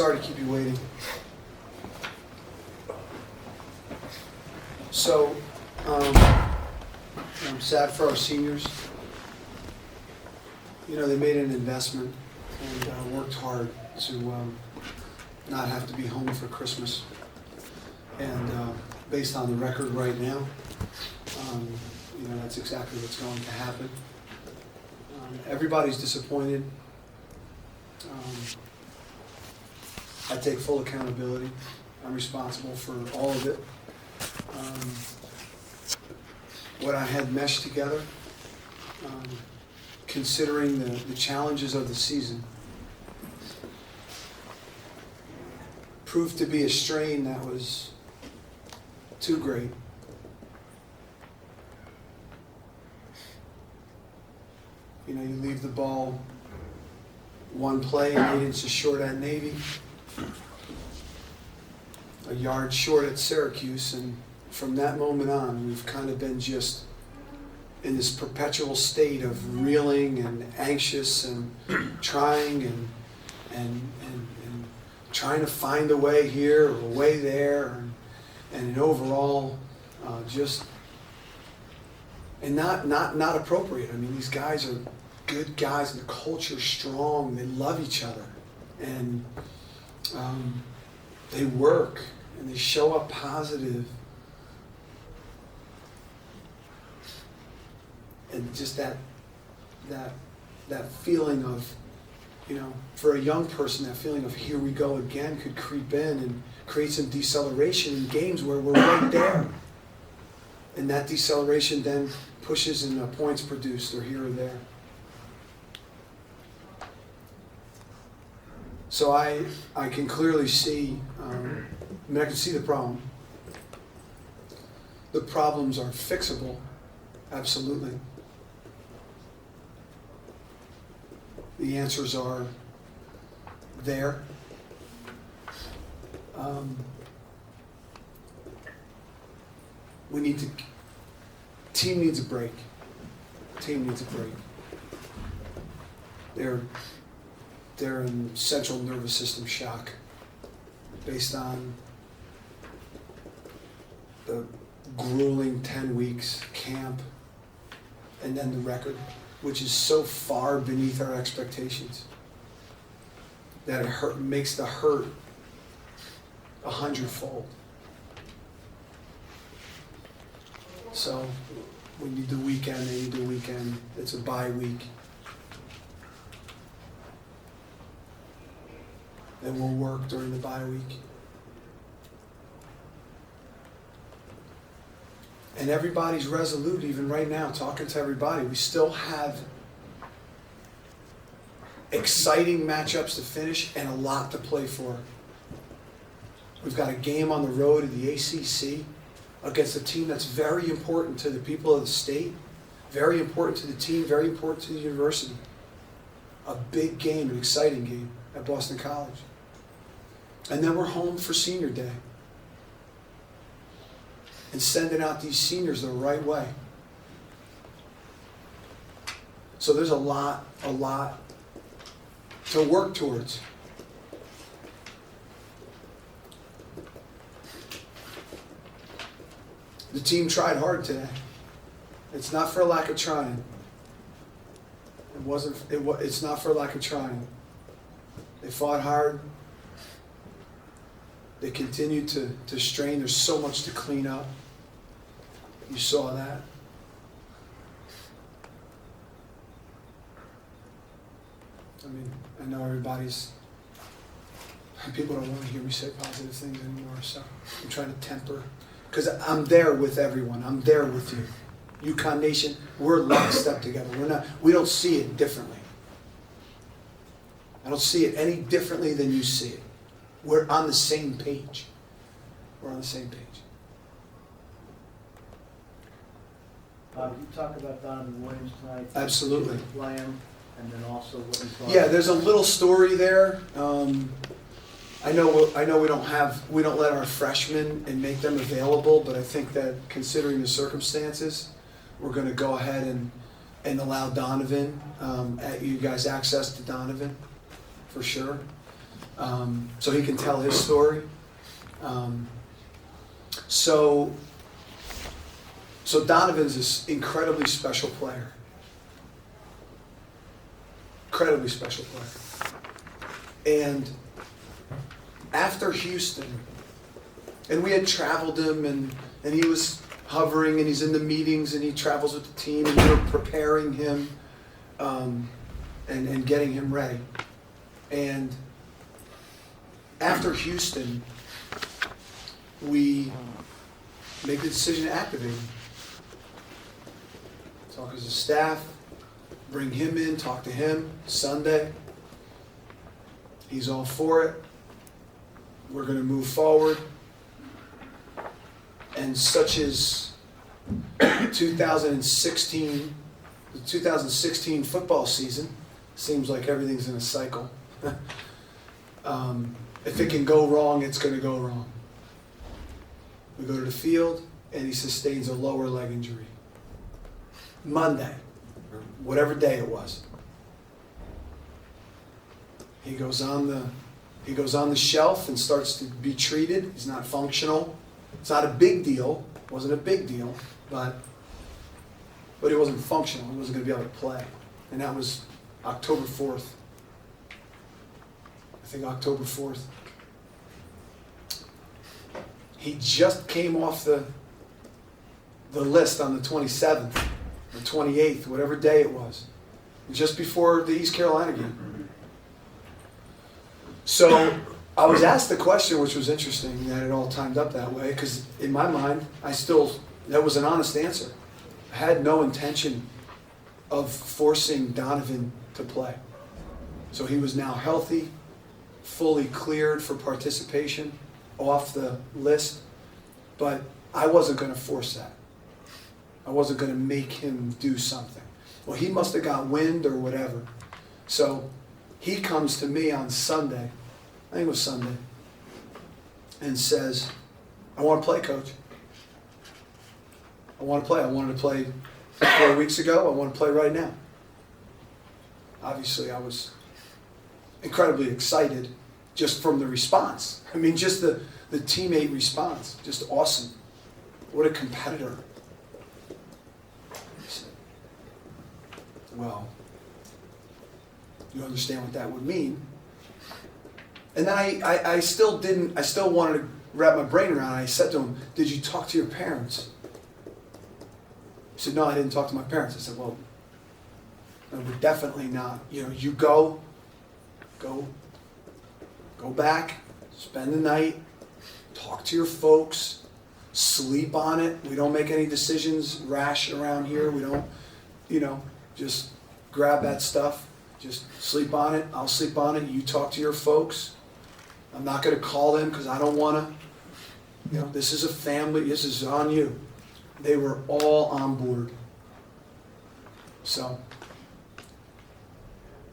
sorry to keep you waiting. So, I'm sad for our seniors. You know, they made an investment and worked hard to not have to be home for Christmas. And based on the record right now, you know, that's exactly what's going to happen. Everybody's disappointed. I take full accountability. I'm responsible for all of it. What I had meshed together, considering the challenges of the season, proved to be a strain that was too great. You know, you leave the ball one play and 8 inches short at Navy, a yard short at Syracuse, and from that moment on, we've kind of been just in this perpetual state of reeling and anxious and trying and trying to find a way here or a way there, and an overall just and not appropriate. I mean, these guys are good guys, and the culture's strong. They love each other, and they work and they show up positive. And just that feeling of, you know, for a young person, that feeling of here we go again could creep in and create some deceleration in games where we're right there. And that deceleration then pushes in points produced or here or there. So I can clearly see, I can see the problem. The problems are fixable, absolutely. The answers are there. Team needs a break. Team needs a break. They're in central nervous system shock based on the grueling 10 weeks camp and then the record, which is so far beneath our expectations that it makes the hurt 100-fold. So we need the weekend, they need the weekend. It's a bye week. Then we'll work during the bye week. And everybody's resolute, even right now, talking to everybody. We still have exciting matchups to finish and a lot to play for. We've got a game on the road in the ACC against a team that's very important to the people of the state, very important to the team, very important to the university. A big game, an exciting game at Boston College. And then we're home for senior day. And sending out these seniors the right way. So there's a lot to work towards. The team tried hard today. It's not for a lack of trying. It's not for a lack of trying. They fought hard. They continued to strain. There's so much to clean up. You saw that. I mean, I know people don't want to hear me say positive things anymore, so I'm trying to temper. Because I'm there with everyone. I'm there with you. UConn Nation, we're lockstep together. We don't see it differently. I don't see it any differently than you see it. We're on the same page. We're on the same page. You talk about Donovan Williams tonight. Absolutely. Play him, and then also what you thought. Yeah, there's a little story there. I know we don't let our freshmen and make them available, but I think that considering the circumstances, we're going to go ahead and allow Donovan, you guys access to Donovan for sure. so he can tell his story. So Donovan's this incredibly special player. Incredibly special player. And after Houston, and we had traveled him, and he was hovering, and he's in the meetings, and he travels with the team, and we were preparing him and getting him ready. And after Houston, we make the decision to activate him. Talk as a staff, bring him in, talk to him Sunday. He's all for it. We're going to move forward. And such as 2016, the 2016 football season, seems like everything's in a cycle. If it can go wrong, it's going to go wrong. We go to the field, and he sustains a lower leg injury. Monday, or whatever day it was. He goes on the shelf and starts to be treated. He's not functional. It's not a big deal. It wasn't a big deal, but he wasn't functional. He wasn't going to be able to play. And that was October 4th. I think October 4th. He just came off the list on the 27th, the 28th, whatever day it was, just before the East Carolina game. So I was asked the question, which was interesting that it all timed up that way, because in my mind, that was an honest answer. I had no intention of forcing Donovan to play. So he was now healthy, fully cleared for participation, off the list, but I wasn't going to force that. I wasn't going to make him do something. Well, he must have got wind or whatever. So he comes to me on Sunday, I think it was Sunday, and says, I want to play, Coach. I want to play. I wanted to play 4 weeks ago. I want to play right now. Obviously, I was incredibly excited just from the response. I mean, just the teammate response, just awesome. What a competitor. I said, well, you understand what that would mean? And then I still wanted to wrap my brain around it. I said to him, did you talk to your parents? He said, no, I didn't talk to my parents. I said, well, no, we're definitely not. You go back, spend the night, talk to your folks, sleep on it. We don't make any decisions rash around here. We don't, just grab that stuff, just sleep on it. I'll sleep on it. You talk to your folks. I'm not going to call them because I don't want to, this is a family. This is on you. They were all on board. So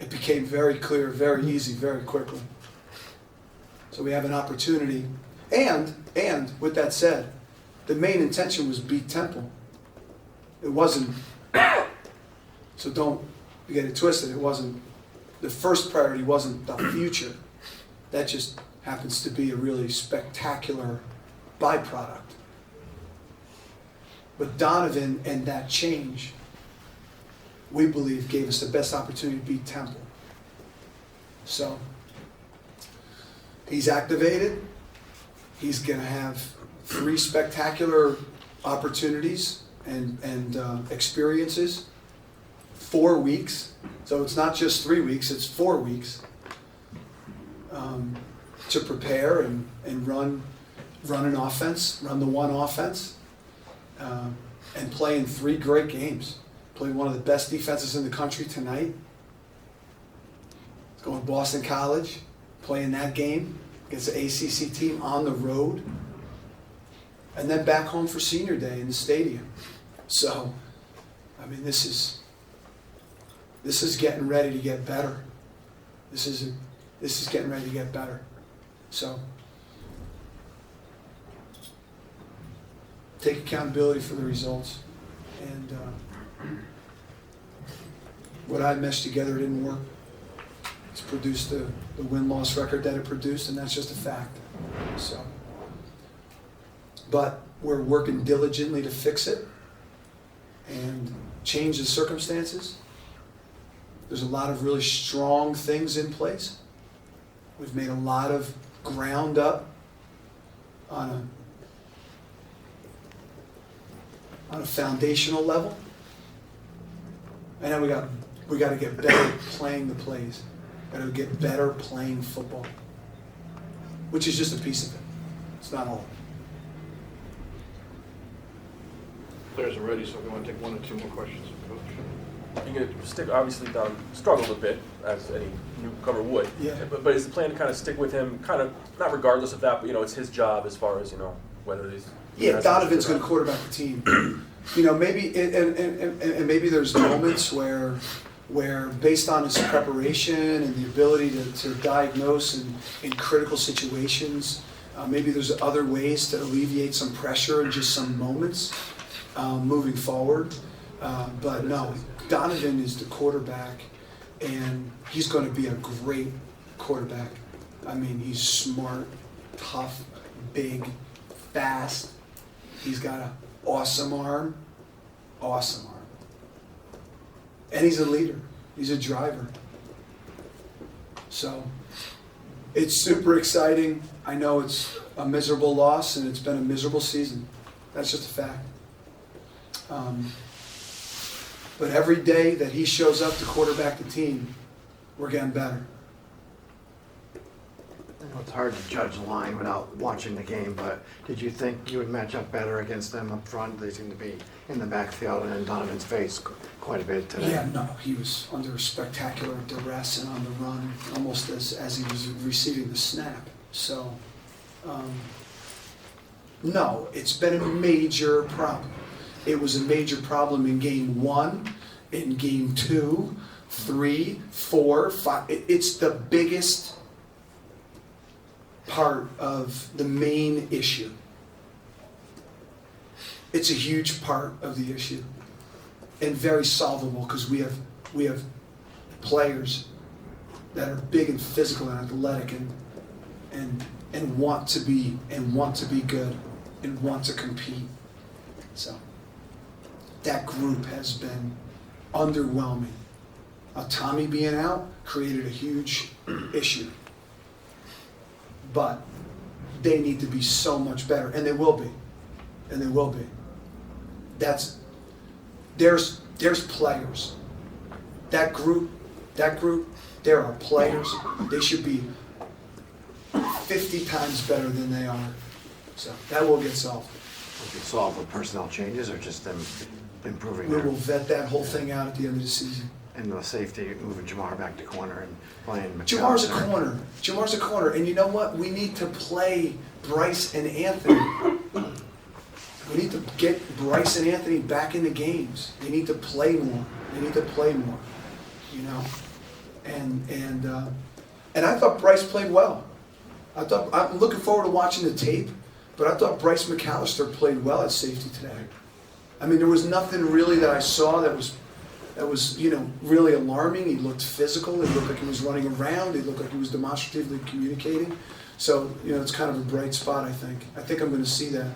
it became very clear, very easy, very quickly. So we have an opportunity. And with that said, the main intention was beat Temple. It wasn't, so don't get it twisted, it wasn't, the first priority wasn't the future. That just happens to be a really spectacular byproduct. But Donovan and that change, we believe, gave us the best opportunity to beat Temple. So he's activated. He's going to have 3 spectacular opportunities and experiences, 4 weeks. So it's not just 3 weeks, it's 4 weeks to prepare and run an offense, run the one offense, and play in 3 great games. Play one of the best defenses in the country tonight. Going to Boston College, playing that game against the ACC team on the road, and then back home for senior day in the stadium. So, I mean, this is getting ready to get better. This is getting ready to get better. So, take accountability for the results. And what I meshed together didn't work. It's produced the win-loss record that it produced, and that's just a fact. So, but we're working diligently to fix it and change the circumstances. There's a lot of really strong things in place. We've made a lot of ground up on a foundational level. And then we got to get better playing the plays. Got to get better playing football, which is just a piece of it. It's not all. Players are ready, so we want to take one or two more questions, Coach. You're going to stick, obviously, Don struggled a bit, as any newcomer would. Yeah. But is the plan to kind of stick with him, kind of, not regardless of that, but, it's his job as far as, whether he's... Yeah, Donovan's going to quarterback the team. Maybe, and maybe there's moments where based on his preparation and the ability to diagnose in critical situations, maybe there's other ways to alleviate some pressure in just some moments moving forward. But no, Donovan is the quarterback, and he's going to be a great quarterback. I mean, he's smart, tough, big, fast. He's got an awesome arm. And he's a leader. He's a driver. So it's super exciting. I know it's a miserable loss, and it's been a miserable season. That's just a fact. But every day that he shows up to quarterback the team, we're getting better. Well, it's hard to judge a line without watching the game, but did you think you would match up better against them up front? They seem to be in the backfield and in Donovan's face quite a bit today. Yeah, no, he was under spectacular duress and on the run, almost as he was receiving the snap. So, no, it's been a major problem. It was a major problem in game 1, in game 2, 3, 4, 5. It's the biggest part of the main issue. It's a huge part of the issue, and very solvable because we have players that are big and physical and athletic and want to be good and want to compete. So that group has been underwhelming. Tommy being out created a huge issue. But they need to be so much better, and they will be. And they will be. There's players. That group, there are players. They should be 50 times better than they are. So that will get solved. Will it solve with personnel changes or just them improving We their... will vet that whole thing out at the end of the season. And the safety, moving Jamar back to corner and playing McCall. Jamar's a corner. And you know what? We need to play Bryce and Anthony. We need to get Bryce and Anthony back in the games. They need to play more. And I thought Bryce played well. I'm looking forward to watching the tape, but I thought Bryce McAllister played well at safety today. I mean, there was nothing really that I saw that was really alarming. He looked physical. He looked like he was running around. He looked like he was demonstratively communicating. So, it's kind of a bright spot, I think. I think I'm going to see that.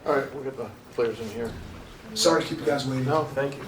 All right, we'll get the players in here. Sorry to keep you guys waiting. No, thank you.